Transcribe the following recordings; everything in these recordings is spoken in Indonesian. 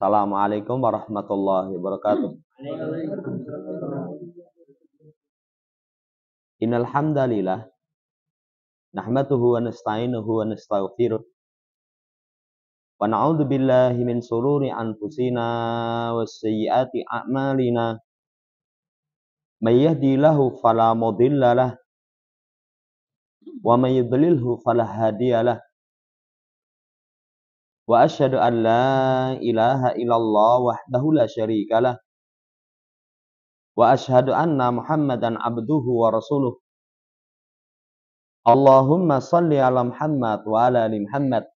Assalamualaikum warahmatullahi wabarakatuh. Innal hamdalillah nahmaduhu wa nasta'inuhu wa nastaghfiruh wa na'udzu billahi min shururi anfusina wa sayyiati a'malina. May yahdihillahu fala mudhillalah wa may yudlilhu fala hadiyalah. Wa asyhadu an la ilaha illallah wahdahu la syarikalah wa asyhadu anna Muhammadan abduhu wa rasuluh. Allahumma shalli ala Muhammad wa ala ali Muhammad.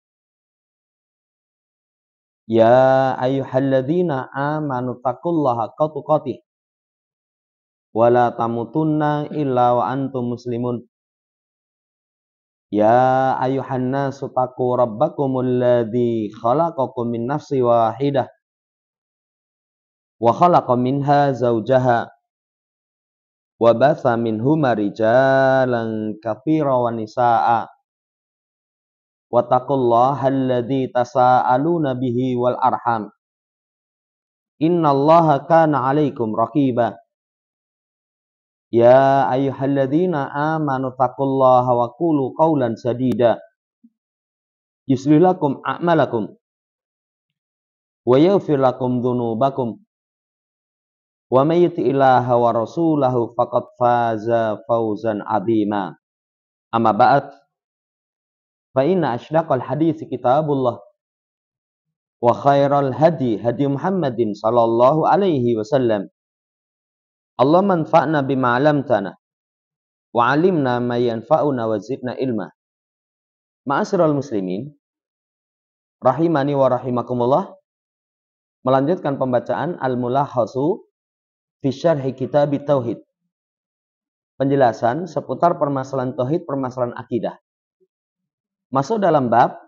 Ya ayyuhalladzina amanu taqullaha haqqa tuqatih wa la tamutunna illa wa antum muslimun. Ya ayyuhan nasu taqu rabbakumul ladzi khalaqakum min nafsin wahidah wa khalaqa minha zawjaha wa batha minhuma rijalan katsiran wa nisaa'a wattaqullaha alladzi tasaaluna bihi wal arham innallaha kana 'alaikum raqiba. Ya ayyuhalladzina amanu taqullaha wa qulu qawlan sadida yuslih lakum a'malakum wa yaghfir lakum dzunubakum wa may yuti'illaha wa rasulahu faqad faza fawzan 'azima. Amma ba'd, fa inna asydaqal hadits kitabullah wa khairal hadi hadi Muhammadin sallallahu alaihi wasallam. Allahumma anfa'na bima 'allamtana wa 'allimna ma yanfa'una wa zidna ilma. Ma'asyiral muslimin, rahimani wa rahimakumullah. Melanjutkan pembacaan Al-Mulakhasu fi Syarhi Kitab Tauhid. Penjelasan seputar permasalahan tauhid, permasalahan akidah. Masuk dalam bab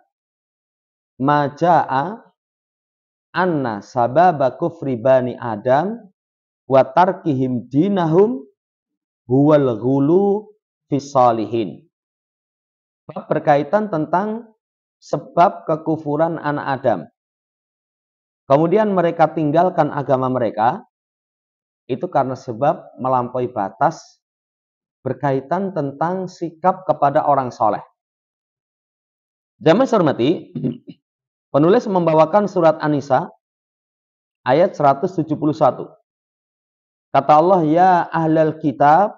Maja'a anna sababa kufri bani Adam wa tarkihim dinahum huwal ghulu fis salihin. Bab berkaitan tentang sebab kekufuran anak Adam. Kemudian mereka tinggalkan agama mereka, itu karena sebab melampaui batas berkaitan tentang sikap kepada orang soleh. Jamaah hormati, penulis membawakan surat An-Nisa ayat 171. Kata Allah, ya ahlal kitab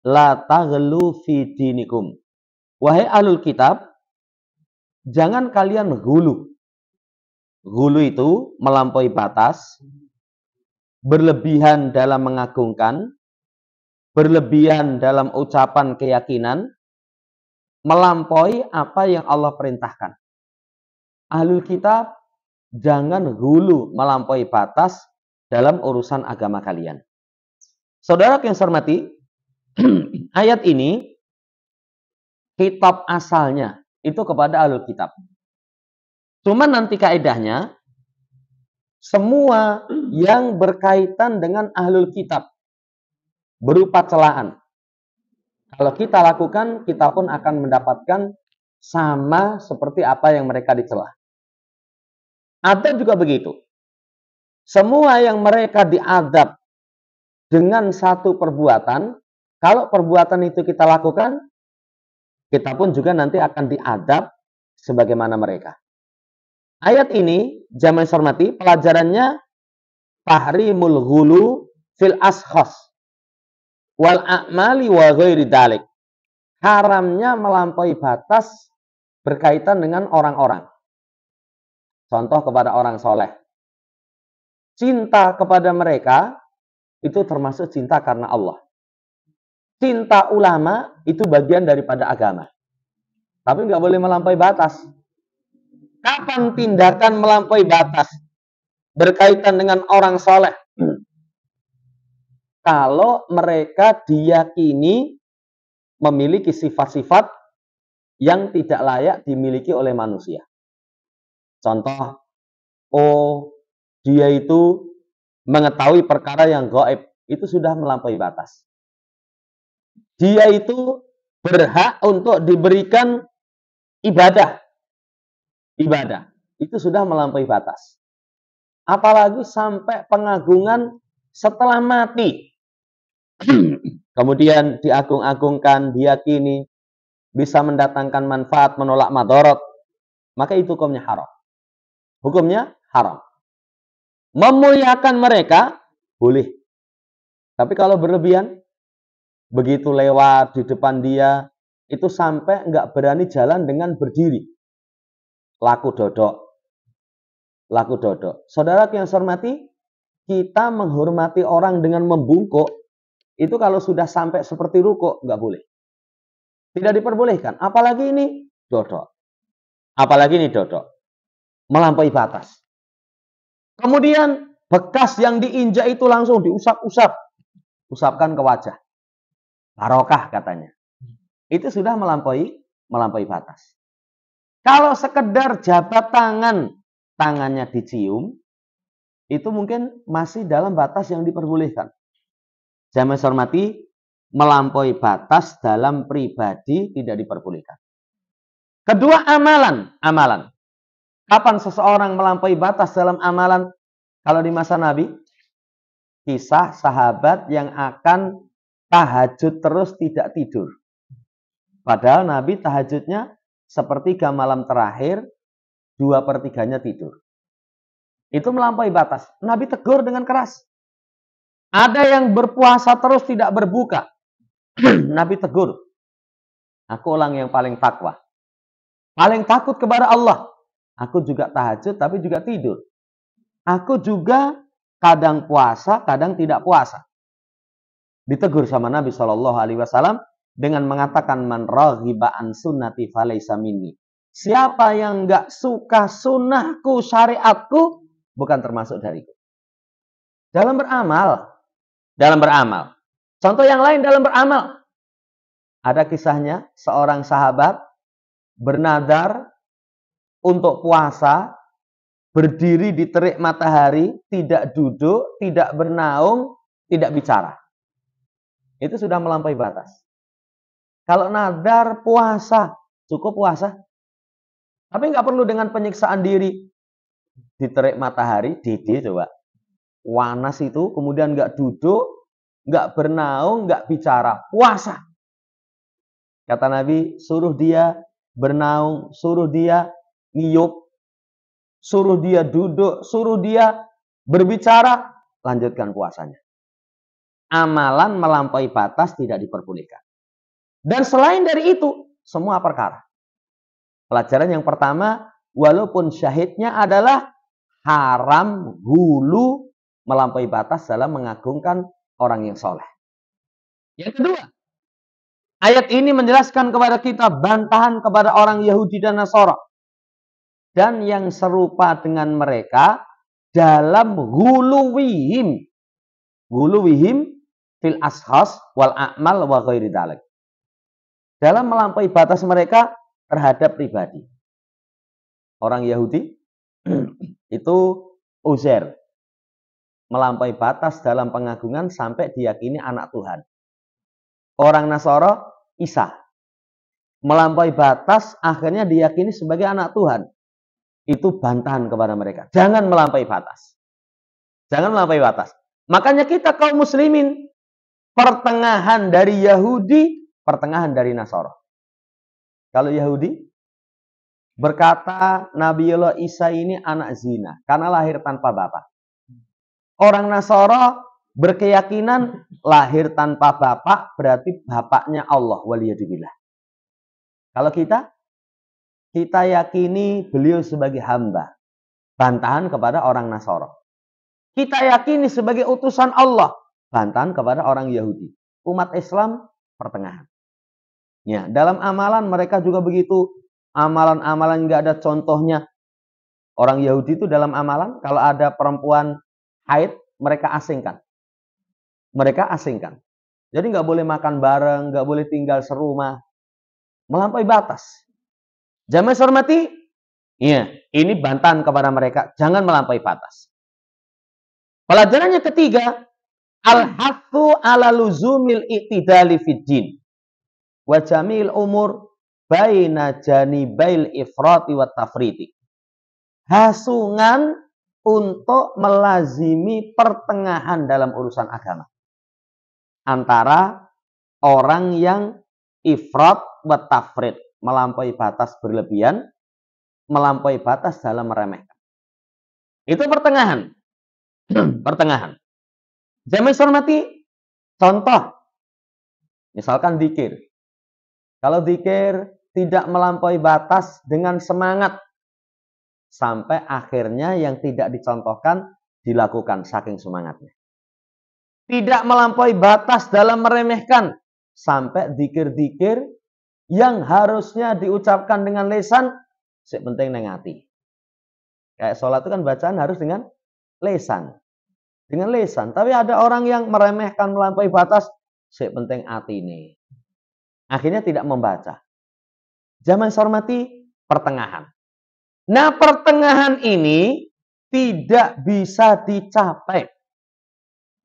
la taghlu fi dinikum. Wahai ahlul kitab, jangan kalian ghulu. Ghulu itu melampaui batas, berlebihan dalam mengagungkan, berlebihan dalam ucapan keyakinan, melampaui apa yang Allah perintahkan. Ahlul kitab, jangan ghulu melampaui batas dalam urusan agama kalian. Saudara yang saya hormati, ayat ini kitab asalnya itu kepada ahlul kitab. Cuma nanti kaidahnya semua yang berkaitan dengan ahlul kitab berupa celaan, kalau kita lakukan, kita pun akan mendapatkan sama seperti apa yang mereka dicela. Ada juga begitu. Semua yang mereka diadab dengan satu perbuatan, kalau perbuatan itu kita lakukan, kita pun juga nanti akan diadab sebagaimana mereka. Ayat ini, jamaah hormati, pelajarannya tahrimul ghulu fil ashkhas wal a'mali wa ghairi dalik. Haramnya melampaui batas berkaitan dengan orang-orang. Contoh kepada orang soleh. Cinta kepada mereka itu termasuk cinta karena Allah. Cinta ulama itu bagian daripada agama. Tapi nggak boleh melampaui batas. Kapan tindakan melampaui batas berkaitan dengan orang soleh? Kalau mereka diyakini memiliki sifat-sifat yang tidak layak dimiliki oleh manusia. Contoh, dia itu mengetahui perkara yang gaib, itu sudah melampaui batas. Dia itu berhak untuk diberikan ibadah. Ibadah, itu sudah melampaui batas. Apalagi sampai pengagungan setelah mati. Kemudian diagung-agungkan, diyakini bisa mendatangkan manfaat, menolak madorot, maka itu hukumnya haram. Hukumnya haram. Memuliakan mereka boleh. Tapi kalau berlebihan, begitu lewat di depan dia, itu sampai nggak berani jalan dengan berdiri. Laku dodok. Laku dodok. Saudara yang saya hormati, kita menghormati orang dengan membungkuk, itu kalau sudah sampai seperti rukuk, nggak boleh. Tidak diperbolehkan. Apalagi ini dodok. Apalagi ini dodok. Melampaui batas. Kemudian bekas yang diinjak itu langsung diusap-usap. Usapkan ke wajah. Barokah katanya. Itu sudah melampaui batas. Kalau sekedar jabat tangan, tangannya dicium, itu mungkin masih dalam batas yang diperbolehkan. Jamaah hormati, melampaui batas dalam pribadi tidak diperbolehkan. Kedua, amalan. Kapan seseorang melampaui batas dalam amalan? Kalau di masa Nabi, kisah sahabat yang akan tahajud terus tidak tidur. Padahal Nabi tahajudnya sepertiga malam terakhir, 2/3-nya tidur. Itu melampaui batas. Nabi tegur dengan keras. Ada yang berpuasa terus tidak berbuka. Nabi tegur. Aku orang yang paling takwa. Paling takut kepada Allah. Aku juga tahajud tapi juga tidur. Aku juga kadang puasa, kadang tidak puasa. Ditegur sama Nabi SAW dengan mengatakan man raghiba an sunnati falaysa minni. Siapa yang enggak suka sunnahku, syariatku, bukan termasuk dariku. Dalam beramal. Contoh yang lain dalam beramal. Ada kisahnya seorang sahabat bernadar untuk puasa, berdiri di terik matahari, tidak duduk, tidak bernaung, tidak bicara. Itu sudah melampaui batas. Kalau nadar puasa, cukup puasa. Tapi nggak perlu dengan penyiksaan diri. Di terik matahari, didi coba. Panas itu, kemudian nggak duduk, nggak bernaung, nggak bicara. Puasa. Kata Nabi, suruh dia bernaung, suruh dia ngiyup, suruh dia duduk, suruh dia berbicara, lanjutkan puasanya. Amalan melampaui batas tidak diperbolehkan. Dan selain dari itu, semua perkara. Pelajaran yang pertama, walaupun syahidnya adalah haram hulu melampaui batas dalam mengagungkan orang yang soleh. Yang kedua, ayat ini menjelaskan kepada kita bantahan kepada orang Yahudi dan Nasara. Dan yang serupa dengan mereka dalam huluwihim fil ashas wal a'mal wa ghairi dzalik. Dalam melampaui batas mereka terhadap pribadi. Orang Yahudi itu Uzair melampaui batas dalam pengagungan sampai diyakini anak Tuhan. Orang Nasara Isa melampaui batas akhirnya diyakini sebagai anak Tuhan. Itu bantahan kepada mereka. Jangan melampaui batas. Jangan melampaui batas. Makanya kita kaum muslimin pertengahan dari Yahudi, pertengahan dari Nasara. Kalau Yahudi berkata Nabiullah Isa ini anak zina karena lahir tanpa bapak. Orang Nasara berkeyakinan lahir tanpa bapak berarti bapaknya Allah, waliyadzubillah. Kalau kita yakini beliau sebagai hamba, bantahan kepada orang Nasara. Kita yakini sebagai utusan Allah, bantahan kepada orang Yahudi. Umat Islam pertengahan. Ya, dalam amalan mereka juga begitu. Amalan-amalan nggak ada contohnya. Orang Yahudi itu dalam amalan, kalau ada perempuan haid, mereka asingkan. Jadi nggak boleh makan bareng, nggak boleh tinggal serumah. Melampaui batas. Jamaah hormati, ya, ini bantahan kepada mereka. Jangan melampaui batas. Pelajaran yang ketiga, al-hathu ala luzumil i'tidali fid din wa jamil umur baina janibail ifrati wa tafriti. Hasungan untuk melazimi pertengahan dalam urusan agama. Antara orang yang ifrat wa tafrid, melampaui batas berlebihan, melampaui batas dalam meremehkan. Itu pertengahan. Pertengahan. Jamaah hormati, contoh. Misalkan dzikir. Kalau dzikir tidak melampaui batas dengan semangat, sampai akhirnya yang tidak dicontohkan dilakukan saking semangatnya. Tidak melampaui batas dalam meremehkan, sampai dzikir-dzikir yang harusnya diucapkan dengan lisan, sik penting neng ati. Kayak sholat itu kan bacaan harus dengan lisan. Dengan lisan. Tapi ada orang yang meremehkan melampaui batas, sik penting atine. Akhirnya tidak membaca. Zaman hormati pertengahan. Nah, pertengahan ini tidak bisa dicapai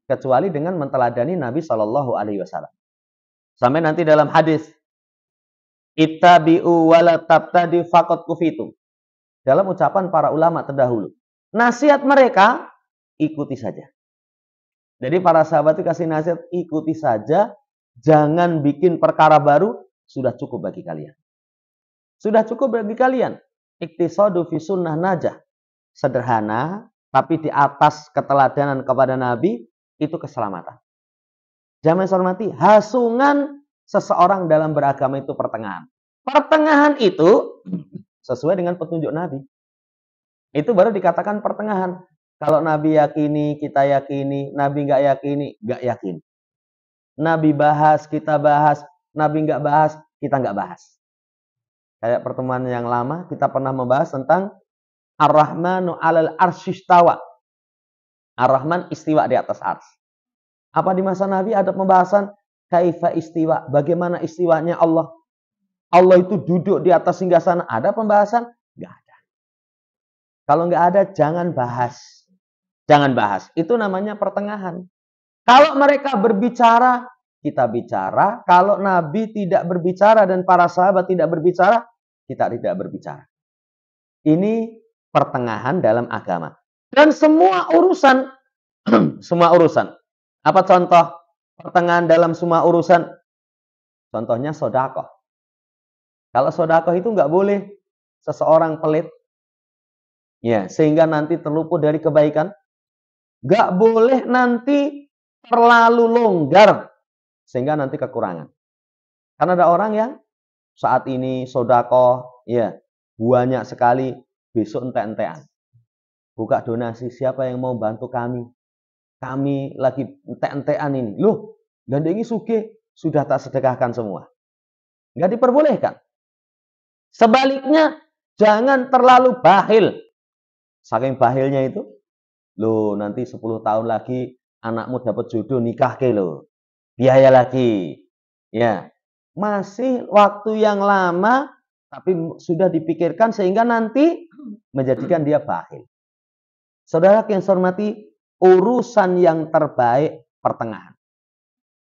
kecuali dengan menteladani Nabi Shallallahu Alaihi Wasallam. Sampai nanti dalam hadis, ittabi'u wala tabtadi faqad kufitu. Dalam ucapan para ulama terdahulu, nasihat mereka ikuti saja. Jadi para sahabat itu kasih nasihat, ikuti saja, jangan bikin perkara baru, sudah cukup bagi kalian. Sudah cukup bagi kalian. Iktisadu fi sunnah najah. Sederhana, tapi di atas keteladanan kepada Nabi, itu keselamatan. Jamaah hormati, hasungan seseorang dalam beragama itu pertengahan. Pertengahan itu sesuai dengan petunjuk Nabi. Itu baru dikatakan pertengahan. Kalau Nabi yakini, kita yakini. Nabi nggak yakini, nggak yakin. Nabi bahas, kita bahas. Nabi nggak bahas, kita nggak bahas. Kayak pertemuan yang lama, kita pernah membahas tentang Ar-Rahmanu 'alal arsyistawa. Ar-Rahman istiwa di atas ars. Apa di masa Nabi ada pembahasan kaifa istiwa, bagaimana istiwanya Allah? Allah itu duduk di atas singgasana. Ada pembahasan? Nggak ada. Kalau nggak ada, jangan bahas. Jangan bahas. Itu namanya pertengahan. Kalau mereka berbicara, kita bicara. Kalau Nabi tidak berbicara dan para sahabat tidak berbicara, kita tidak berbicara. Ini pertengahan dalam agama. Dan semua urusan, semua urusan. Apa contoh pertengahan dalam semua urusan? Contohnya sodakoh. Kalau sodakoh itu nggak boleh seseorang pelit, ya, sehingga nanti terluput dari kebaikan. Nggak boleh nanti terlalu longgar, sehingga nanti kekurangan. Karena ada orang yang saat ini sodakoh, ya, banyak sekali, besok ente-entean. Buka donasi, siapa yang mau bantu kami? Kami lagi ente-entean ini. Loh, gandengi sugih, sudah tak sedekahkan semua. Nggak diperbolehkan. Sebaliknya, jangan terlalu bakhil. Saking bakhilnya itu, loh nanti 10 tahun lagi anakmu dapat jodoh nikah ke loh. Biaya lagi. Ya, masih waktu yang lama, tapi sudah dipikirkan sehingga nanti menjadikan dia bakhil. Saudara yang saya hormati, urusan yang terbaik pertengahan.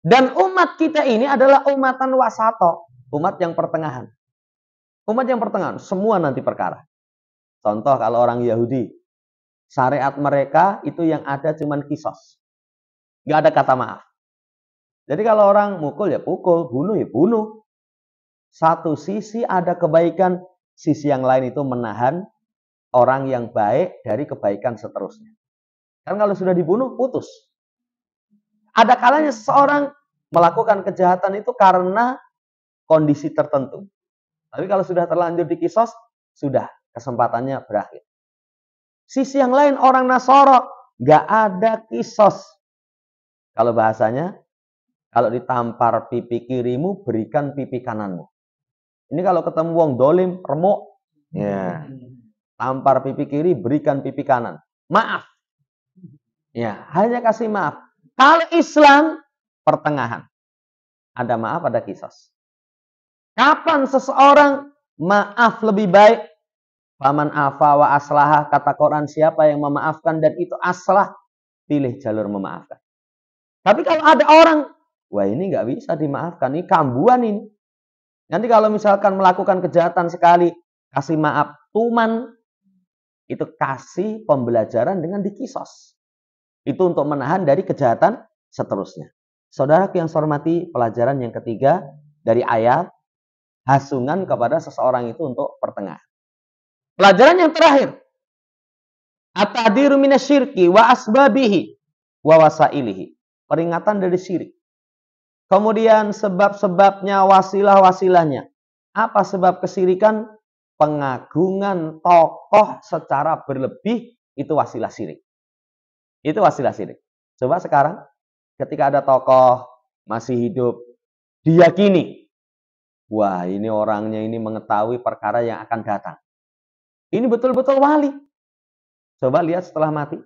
Dan umat kita ini adalah umatan wasato, umat yang pertengahan. Umat yang pertengahan, semua nanti perkara. Contoh kalau orang Yahudi, syariat mereka itu yang ada cuman kisos. Nggak ada kata maaf. Jadi kalau orang mukul ya pukul, bunuh ya bunuh. Satu sisi ada kebaikan, sisi yang lain itu menahan orang yang baik dari kebaikan seterusnya. Kan kalau sudah dibunuh, putus. Ada kalanya seseorang melakukan kejahatan itu karena kondisi tertentu. Tapi kalau sudah terlanjur di kisos, sudah kesempatannya berakhir. Sisi yang lain orang Nasoro, nggak ada kisos. Kalau bahasanya, kalau ditampar pipi kirimu, berikan pipi kananmu. Ini kalau ketemu wong dolim, remuk, ya, tampar pipi kiri, berikan pipi kanan. Maaf. Ya, hanya kasih maaf. Kalau Islam, pertengahan. Ada maaf, ada kisos. Kapan seseorang maaf lebih baik? Faman afa wa aslaha, kata Quran, siapa yang memaafkan dan itu aslah, pilih jalur memaafkan. Tapi kalau ada orang, wah ini nggak bisa dimaafkan, ini kambuan ini. Nanti kalau misalkan melakukan kejahatan sekali, kasih maaf, tuman. Itu kasih pembelajaran dengan dikisos. Itu untuk menahan dari kejahatan seterusnya. Saudara yang saya hormati, pelajaran yang ketiga dari ayat, hasungan kepada seseorang itu untuk pertengahan. Pelajaran yang terakhir, at-ta'diru minasyirki wa asbabihi wa wasailihi. Peringatan dari syirik. Kemudian sebab-sebabnya, wasilah-wasilahnya. Apa sebab kesyirikan? Pengagungan tokoh secara berlebih, itu wasilah syirik. Itu wasilah syirik. Coba sekarang, ketika ada tokoh masih hidup, diyakini, wah ini orangnya ini mengetahui perkara yang akan datang. Ini betul-betul wali. Coba lihat setelah mati.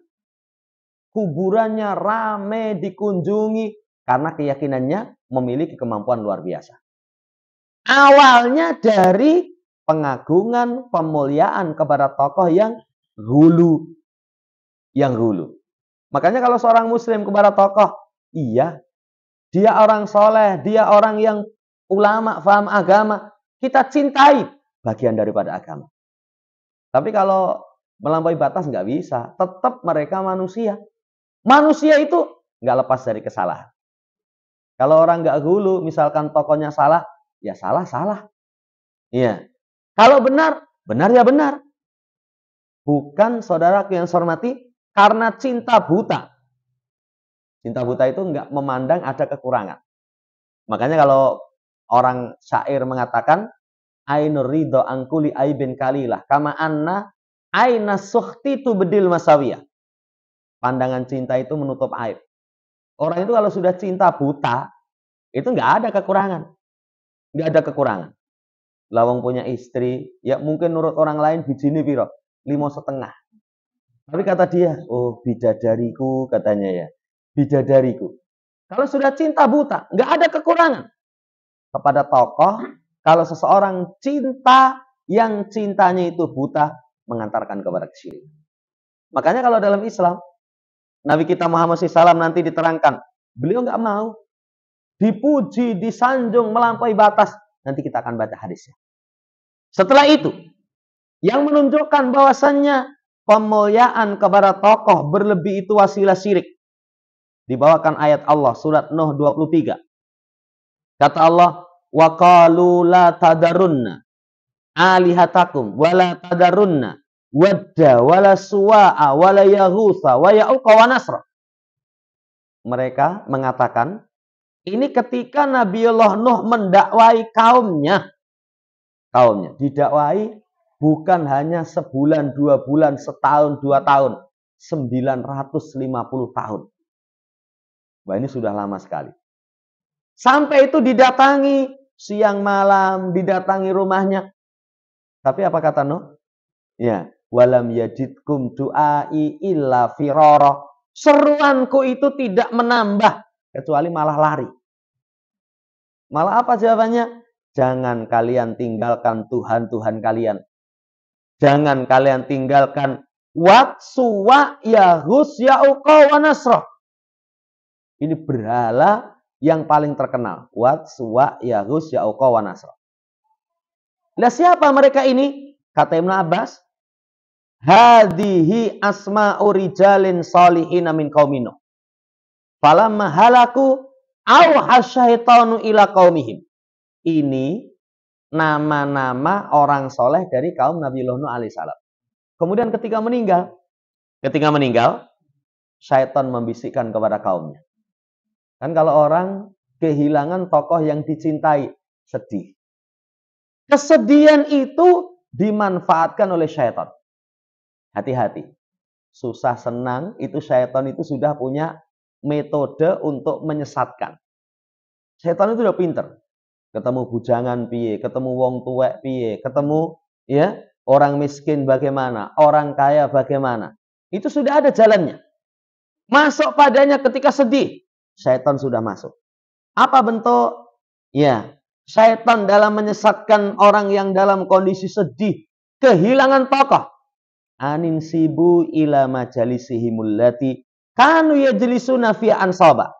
Kuburannya rame dikunjungi karena keyakinannya memiliki kemampuan luar biasa. Awalnya dari pengagungan, pemuliaan kepada tokoh yang hulu. Yang hulu. Makanya kalau seorang muslim kepada tokoh, iya, dia orang soleh, dia orang yang ulama, faham agama, kita cintai bagian daripada agama. Tapi kalau melampaui batas nggak bisa. Tetap mereka manusia. Manusia itu nggak lepas dari kesalahan. Kalau orang nggak hulu, misalkan tokohnya salah, ya salah. Iya. Kalau benar, benar ya benar. Bukan saudaraku yang saya hormati, karena cinta buta. Cinta buta itu nggak memandang ada kekurangan. Makanya kalau orang syair mengatakan, ainur ridho angkuli aibin kalilah kama anna aina sukhti tu bedil masawiyah. Pandangan cinta itu menutup aib. Orang itu kalau sudah cinta buta, itu nggak ada kekurangan. Nggak ada kekurangan. Lawang punya istri, ya mungkin menurut orang lain bijine piro? 5,5. Tapi kata dia, oh bidadariku katanya ya. Bidadariku. Kalau sudah cinta buta, nggak ada kekurangan. Kepada tokoh, kalau seseorang cinta yang cintanya itu buta, mengantarkan kepada kesyirikan. Makanya kalau dalam Islam, Nabi kita Muhammad SAW nanti diterangkan, beliau nggak mau dipuji, disanjung, melampaui batas. Nanti kita akan baca hadisnya. Setelah itu, yang menunjukkan bahwasannya pemuliaan kepada tokoh berlebih itu wasilah syirik. Dibawakan ayat Allah, surat Nuh 23. Kata Allah, wa qalu la tadarunna alihatakum wa la tadarunna wadda wa la suwa'a wa la yaghutsa wa ya'uqa wa nasra. Mereka mengatakan, ini ketika Nabiullah Nuh mendakwai kaumnya. Kaumnya didakwai bukan hanya sebulan, 2 bulan, setahun, 2 tahun. 950 tahun. Wah, ini sudah lama sekali. Sampai itu didatangi siang malam, didatangi rumahnya. Tapi apa kata Nuh? Ya, walam yajidkum du'ai illa firara. Seruanku itu tidak menambah kecuali malah lari. Malah apa jawabannya? Jangan kalian tinggalkan Tuhan-Tuhan kalian. Jangan kalian tinggalkan Wat, Suwa, Yaghus, Ya'uqa, wa Nasra. Ini berhala yang paling terkenal. Wat, Suwa, Yaghus, Ya'uqa, wa Nasra. Nah, siapa mereka ini? Kata Ibnu Abbas, hadihi asma'u rijalin salihina min qaumino. Falamma halaku auha syaitanu ila qaumihim. Ini nama-nama orang soleh dari kaum Nabiullah Nuh alaihissalam. Kemudian ketika meninggal, syaitan membisikkan kepada kaumnya. Kan kalau orang kehilangan tokoh yang dicintai, sedih. Kesedihan itu dimanfaatkan oleh syaitan. Hati-hati. Susah senang, itu syaitan itu sudah punya metode untuk menyesatkan. Syaitan itu udah pinter. Ketemu bujangan piye, ketemu wong tuwek piye, ketemu ya orang miskin bagaimana, orang kaya bagaimana. Itu sudah ada jalannya. Masuk padanya ketika sedih, syaitan sudah masuk. Apa bentuk? Ya, syaitan dalam menyesatkan orang yang dalam kondisi sedih, kehilangan tokoh. Anin sibu ila majalisihimul lati kanu yajlisuna fi ansaba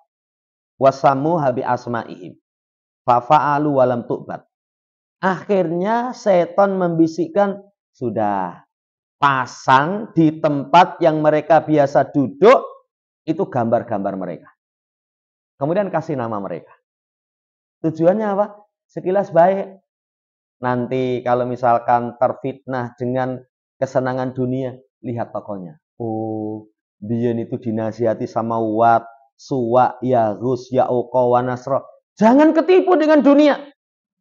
wasamu habi asma'ihim. Fafa'alu walam tu'bat. Akhirnya setan membisikkan, sudah, pasang di tempat yang mereka biasa duduk, itu gambar-gambar mereka. Kemudian kasih nama mereka. Tujuannya apa? Sekilas baik. Nanti kalau misalkan terfitnah dengan kesenangan dunia, lihat tokonya. Oh, dia itu dinasihati sama Wat, Suwa, Yaghus, Ya'uqa, wa Nasra. Jangan ketipu dengan dunia.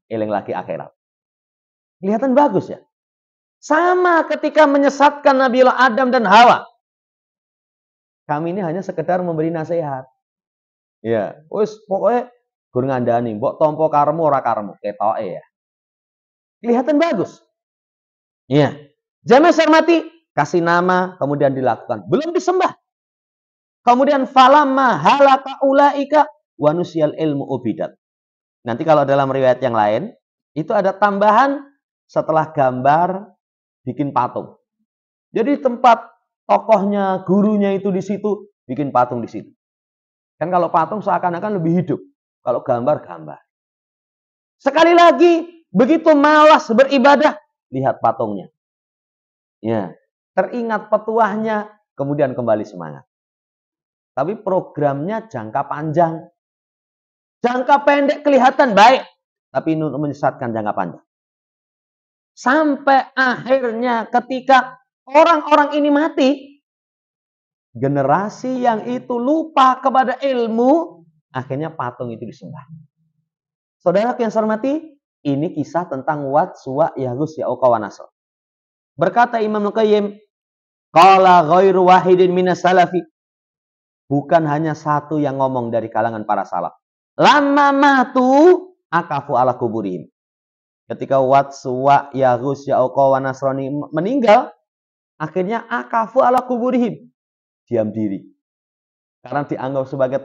Eling lagi akhirat. Kelihatan bagus ya. Sama ketika menyesatkan Nabi Adam dan Hawa. Kami ini hanya sekedar memberi nasihat. Ya, wis pokoknya gur ngandani, mbok tompo karemu ora karemu, ketoke ya. Kelihatan bagus. Ya. Jamaah hormati, kasih nama kemudian dilakukan. Belum disembah. Kemudian falamma halaka ulaika wa nusyal ilmu ubidat. Nanti kalau dalam riwayat yang lain, itu ada tambahan setelah gambar bikin patung. Jadi tempat tokohnya, gurunya itu di situ, bikin patung di situ. Kan kalau patung seakan-akan lebih hidup. Kalau gambar-gambar. Sekali lagi, begitu malas beribadah, lihat patungnya. Ya, teringat petuahnya, kemudian kembali semangat. Tapi programnya jangka panjang. Jangka pendek kelihatan baik, tapi menyesatkan jangka panjang. Sampai akhirnya ketika orang-orang ini mati, generasi yang itu lupa kepada ilmu, akhirnya patung itu disembah. Saudara yang saya hormati, ini kisah tentang Wat, Suwa, Yaghus, Ya'uqa, wa Nasr. Berkata Imam Al-Qayyim, qala ghairu wahidin minas salafi. Bukan hanya satu yang ngomong dari kalangan para salaf. Lama matu akafu ala kuburihim. Ketika Wat, Suwa, Yaghus, Ya'uqa, wa Nasrani meninggal, akhirnya akafu ala kuburihim. Diam diri. Karena dianggap sebagai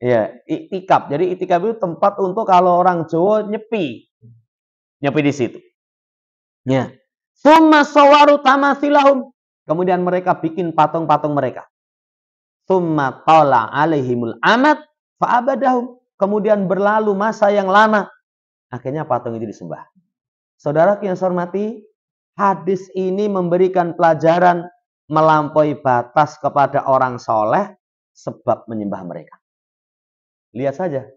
ya, iktikaf. Jadi iktikaf itu tempat untuk kalau orang Jawa nyepi. Nyepi di situ. Ya. Summa sawaru tamathilahum. Kemudian mereka bikin patung-patung mereka. Summa tala alaihimul amad fa'abadahum. Kemudian berlalu masa yang lama. Akhirnya patung itu disembah. Saudara yang saya hormati, hadis ini memberikan pelajaran melampaui batas kepada orang soleh sebab menyembah mereka. Lihat saja.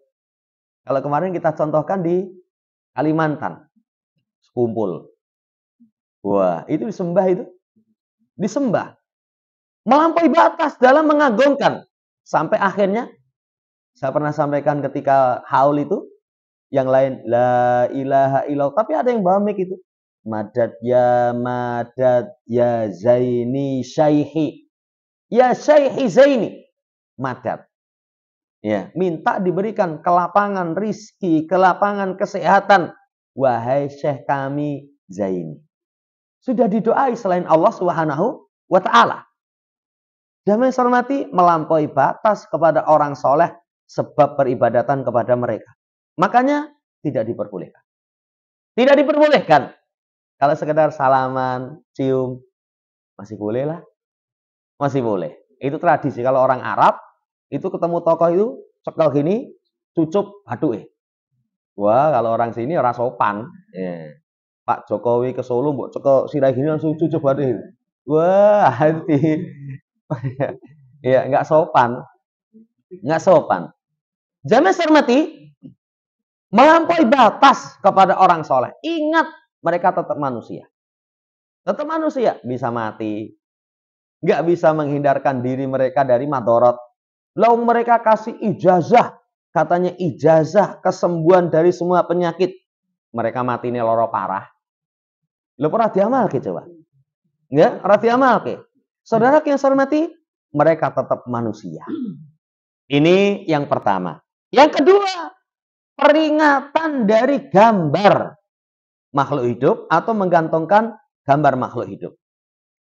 Kalau kemarin kita contohkan di Kalimantan. Sekumpul. Wah, itu disembah itu. Disembah. Melampaui batas dalam mengagungkan. Sampai akhirnya, saya pernah sampaikan ketika haul itu, yang lain, la ilaha illallah. Tapi ada yang bawa mic itu. Madad ya Zaini Syaihi. Ya Syaihi Zaini. Madad. Ya, minta diberikan kelapangan rizki, kelapangan kesehatan. Wahai Syekh kami Zaini. Sudah didoai selain Allah Subhanahu wa Ta'ala. Jamaah hormati, melampaui batas kepada orang soleh sebab peribadatan kepada mereka. Makanya tidak diperbolehkan. Tidak diperbolehkan. Kalau sekedar salaman, cium, masih boleh lah. Masih boleh. Itu tradisi. Kalau orang Arab, itu ketemu tokoh itu, cekel gini, cucup, aduh Wah, kalau orang sini orang sopan. Ya. Pak Jokowi ke Solo, mbok cekel sirai gini langsung cucup, aduh. Wah, hati. Ya, nggak sopan. Nggak sopan. Jamaah hormati, melampaui batas kepada orang soleh. Ingat, mereka tetap manusia. Tetap manusia. Bisa mati. Nggak bisa menghindarkan diri mereka dari madorot. Lalu mereka kasih ijazah. Katanya ijazah kesembuhan dari semua penyakit. Mereka mati ini loro parah. Lo pernah diamal ke coba? Nggak? Pernah diamal ke? Saudara yang saya hormati, mereka tetap manusia. Ini yang pertama. Yang kedua, peringatan dari gambar makhluk hidup atau menggantungkan gambar makhluk hidup.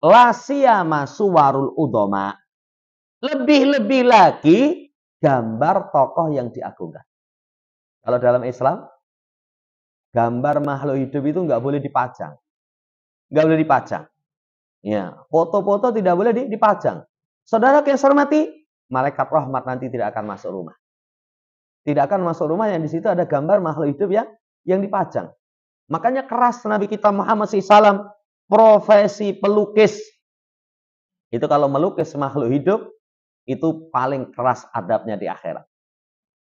La siyama suwarul udoma. Lebih-lebih lagi gambar tokoh yang diagungkan. Kalau dalam Islam, gambar makhluk hidup itu nggak boleh dipajang. Nggak boleh dipajang. Ya, foto-foto tidak boleh dipajang. Saudara yang saya hormati, malaikat rahmat nanti tidak akan masuk rumah. Tidak akan masuk rumah yang di situ ada gambar makhluk hidup yang dipajang. Makanya keras Nabi kita Muhammad SAW profesi pelukis. Itu kalau melukis makhluk hidup, itu paling keras adabnya di akhirat.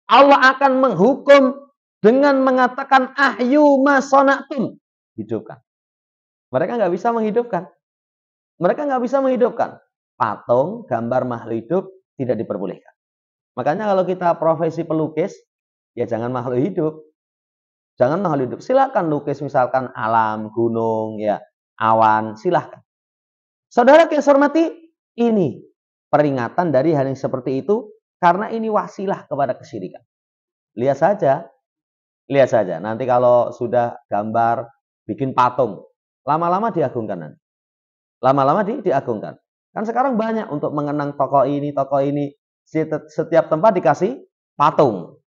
Allah akan menghukum dengan mengatakan ahyu ma sona'tum. Hidupkan. Mereka nggak bisa menghidupkan. Mereka nggak bisa menghidupkan. Patung, gambar makhluk hidup tidak diperbolehkan. Makanya kalau kita profesi pelukis, ya jangan makhluk hidup. Jangan makhluk hidup. Silakan lukis misalkan alam, gunung, ya awan, silahkan. Saudara yang saya hormati, ini peringatan dari hal yang seperti itu karena ini wasilah kepada kesyirikan. Lihat saja. Nanti kalau sudah gambar, bikin patung, lama-lama diagungkan nanti. Lama-lama diagungkan. Kan sekarang banyak untuk mengenang tokoh ini. Setiap tempat dikasih patung.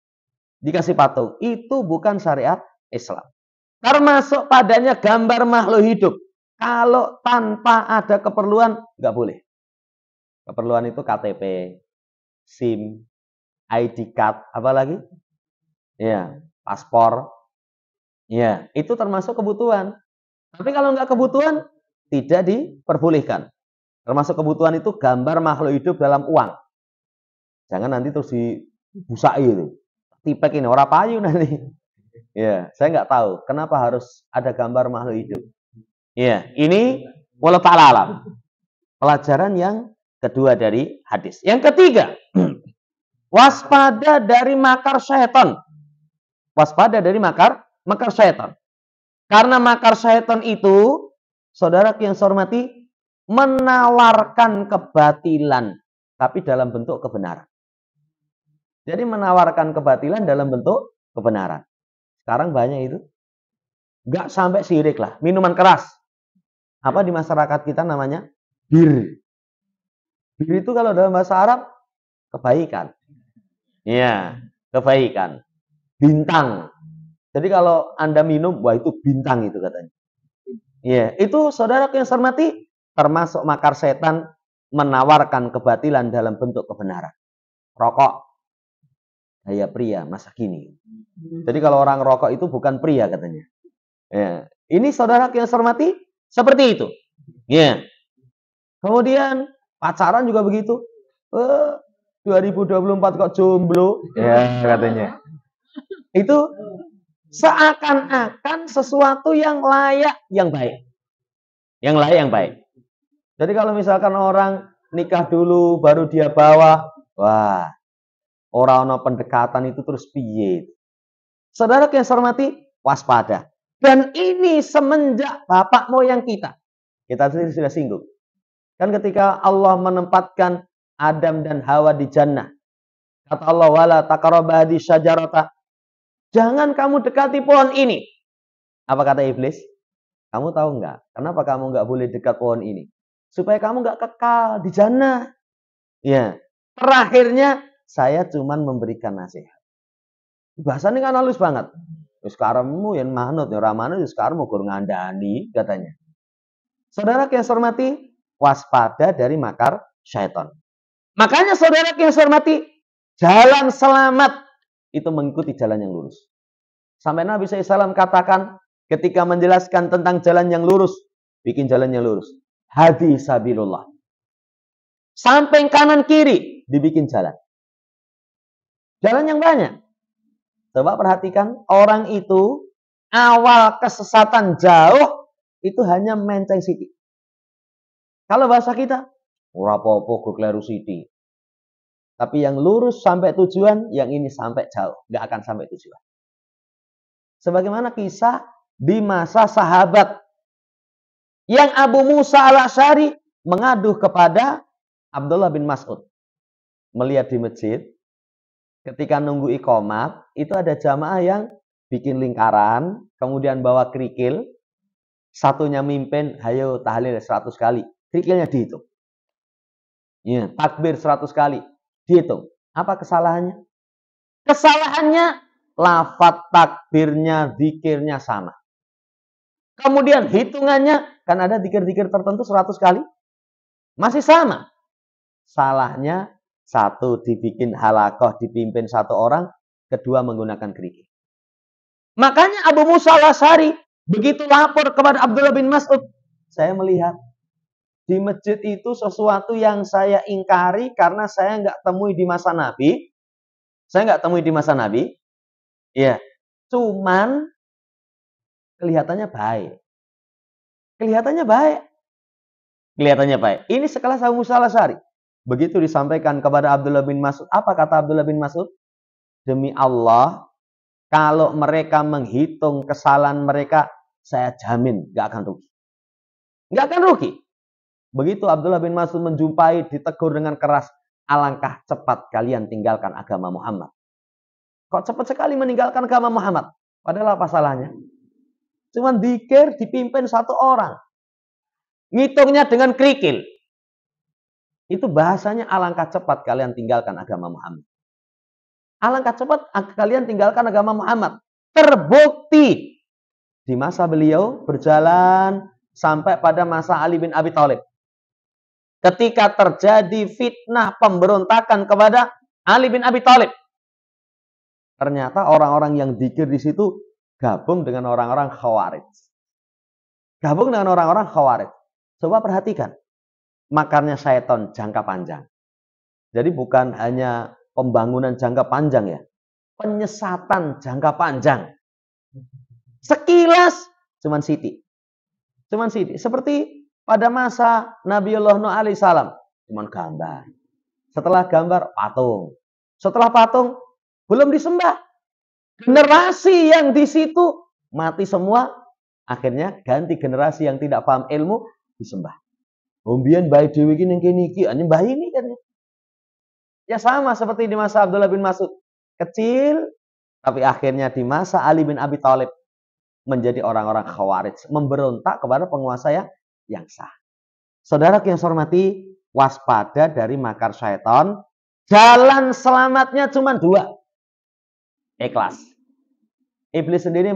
Dikasih patung. Itu bukan syariat Islam. Termasuk padanya gambar makhluk hidup. Kalau tanpa ada keperluan, nggak boleh. Keperluan itu KTP, SIM, ID card, apa lagi? Ya, paspor. Ya, itu termasuk kebutuhan. Tapi kalau nggak kebutuhan, tidak diperbolehkan. Termasuk kebutuhan itu gambar makhluk hidup dalam uang. Jangan nanti terus dibusai itu. Tipek ini, orang payu nanti. Ya, saya nggak tahu kenapa harus ada gambar makhluk hidup. Ya, ini wallahu ta'ala alam. Pelajaran yang kedua dari hadis. Yang ketiga, waspada dari makar syaitan. Waspada dari makar syaitan. Karena makar syaitan itu, saudara yang saya hormati, menawarkan kebatilan, tapi dalam bentuk kebenaran. Jadi menawarkan kebatilan dalam bentuk kebenaran. Sekarang banyak itu. Nggak sampai syirik lah. Minuman keras. Apa di masyarakat kita namanya? Bir. Bir itu kalau dalam bahasa Arab, kebaikan. Iya, kebaikan. Bintang. Jadi kalau Anda minum, wah itu bintang itu katanya. Iya, itu saudara yang saya hormati, termasuk makar setan menawarkan kebatilan dalam bentuk kebenaran. Rokok, gaya pria masa kini. Jadi kalau orang rokok itu bukan pria katanya. Ya. Ini saudara yang saya hormati, seperti itu. Ya. Kemudian pacaran juga begitu. 2024 kok jomblo, ya katanya. Itu seakan-akan sesuatu yang layak, yang baik. Yang layak, yang baik. Jadi kalau misalkan orang nikah dulu, baru dia bawa, wah, orang pendekatan itu terus piye. Saudara yang saya hormati, waspada. Dan ini semenjak bapak moyang kita. Kita sendiri sudah singgung. Kan ketika Allah menempatkan Adam dan Hawa di jannah. Kata Allah, wala taqraba hadhihi syajarata. Jangan kamu dekati pohon ini. Apa kata iblis? Kamu tahu enggak? Kenapa kamu enggak boleh dekat pohon ini? Supaya kamu enggak kekal di jannah. Ya. Terakhirnya, saya cuman memberikan nasihat. Bahasanya kan halus banget. Sekarangmu yang manut, yang ramanut, sekarang mau ngandani, katanya. Saudara yang saya hormati, waspada dari makar syaitan. Makanya saudara yang saya hormati, jalan selamat itu mengikuti jalan yang lurus. Sampai Nabi SAW katakan ketika menjelaskan tentang jalan yang lurus, bikin jalan yang lurus. Hadi sabilullah. Samping kanan kiri dibikin jalan. Jalan yang banyak. Coba perhatikan, orang itu awal kesesatan jauh itu hanya menceng sithik. Kalau bahasa kita, ora apa-apa kleru sithik. Tapi yang lurus sampai tujuan, yang ini sampai jauh, nggak akan sampai tujuan. Sebagaimana kisah di masa sahabat yang Abu Musa al-Asy'ari mengadu kepada Abdullah bin Mas'ud. Melihat di masjid, ketika nunggu iqamat, itu ada jamaah yang bikin lingkaran, kemudian bawa kerikil, satunya mimpin, hayo tahlil 100 kali. Kerikilnya dihitung. Ya, takbir 100 kali. Dihitung. Apa kesalahannya? Kesalahannya, lafaz takbirnya, zikirnya sama. Kemudian hitungannya, kan ada zikir-zikir tertentu 100 kali. Masih sama. Salahnya, satu dibikin halakoh, dipimpin satu orang, kedua menggunakan kerikil. Makanya Abu Musa al-Asy'ari begitu lapor kepada Abdullah bin Mas'ud, saya melihat di masjid itu sesuatu yang saya ingkari karena saya nggak temui di masa Nabi. Saya nggak temui di masa Nabi. Ya, cuman kelihatannya baik. Kelihatannya baik. Kelihatannya baik. Ini sekelas Abu Musa al-Asy'ari. Begitu disampaikan kepada Abdullah bin Mas'ud. Apa kata Abdullah bin Mas'ud? Demi Allah, kalau mereka menghitung kesalahan mereka, saya jamin nggak akan rugi. Nggak akan rugi. Begitu Abdullah bin Mas'ud menjumpai, ditegur dengan keras, alangkah cepat kalian tinggalkan agama Muhammad. Kok cepat sekali meninggalkan agama Muhammad? Padahal apa salahnya? Cuman dzikir dipimpin satu orang. Ngitungnya dengan kerikil. Itu bahasanya alangkah cepat kalian tinggalkan agama Muhammad. Alangkah cepat kalian tinggalkan agama Muhammad. Terbukti di masa beliau berjalan sampai pada masa Ali bin Abi Thalib. Ketika terjadi fitnah pemberontakan kepada Ali bin Abi Thalib. Ternyata orang-orang yang dzikir di situ gabung dengan orang-orang Khawarij. Gabung dengan orang-orang Khawarij. Coba perhatikan. Makarnya syaitan jangka panjang. Jadi bukan hanya pembangunan jangka panjang ya. Penyesatan jangka panjang. Sekilas cuman sithik. Cuman sithik. Seperti pada masa Nabiullah Nuh alaihi salam. Cuman gambar. Setelah gambar patung. Setelah patung belum disembah. Generasi yang di situ mati semua. Akhirnya ganti generasi yang tidak paham ilmu disembah. Umbian bayi dewi ini niki hanya bayi ini kan. Ya sama seperti di masa Abdullah bin Mas'ud. Kecil tapi akhirnya di masa Ali bin Abi Thalib menjadi orang-orang Khawarij, memberontak kepada penguasa yang sah. Saudara yang saya hormati, waspada dari makar syaitan. Jalan selamatnya cuma dua. Ikhlas. Iblis sendiri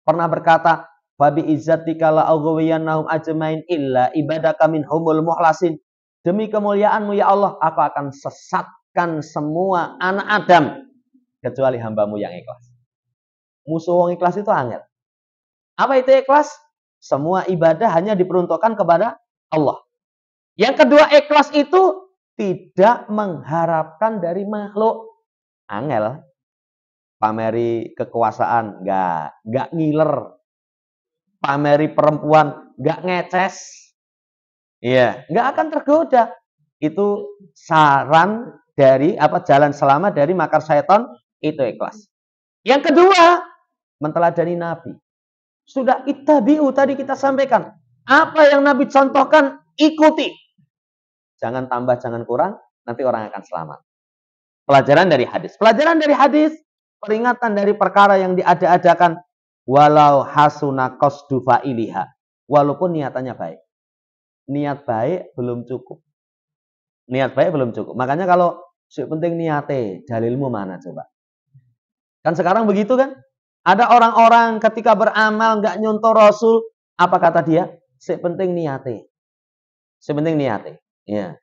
pernah berkata, "Fabi izzatika la aghwiyannahum ajmain illa ibadaka minhumul mukhlasin." Demi kemuliaanmu ya Allah, aku akan sesatkan semua anak Adam kecuali hambamu yang ikhlas. Musuh wong ikhlas itu angel. Apa itu ikhlas? Semua ibadah hanya diperuntukkan kepada Allah. Yang kedua, ikhlas itu tidak mengharapkan dari makhluk. Angel. Pameri kekuasaan, nggak ngiler. Pameri perempuan, nggak ngeces. Iya, nggak akan tergoda. Itu saran dari jalan selamat dari makar syaitan, itu ikhlas. Yang kedua, menteladani Nabi. Sudah ittabi'u tadi kita sampaikan. Apa yang Nabi contohkan, ikuti. Jangan tambah, jangan kurang, nanti orang akan selamat. Pelajaran dari hadis. Pelajaran dari hadis, peringatan dari perkara yang diada-adakan, walau hasuna qasdu fa'iliha. Walaupun niatannya baik. Niat baik belum cukup. Niat baik belum cukup. Makanya kalau penting niate, dalilmu mana coba? Kan sekarang begitu kan? Ada orang-orang ketika beramal nggak nyontoh Rasul, apa kata dia? Penting niate. Sepenting niate. Ya.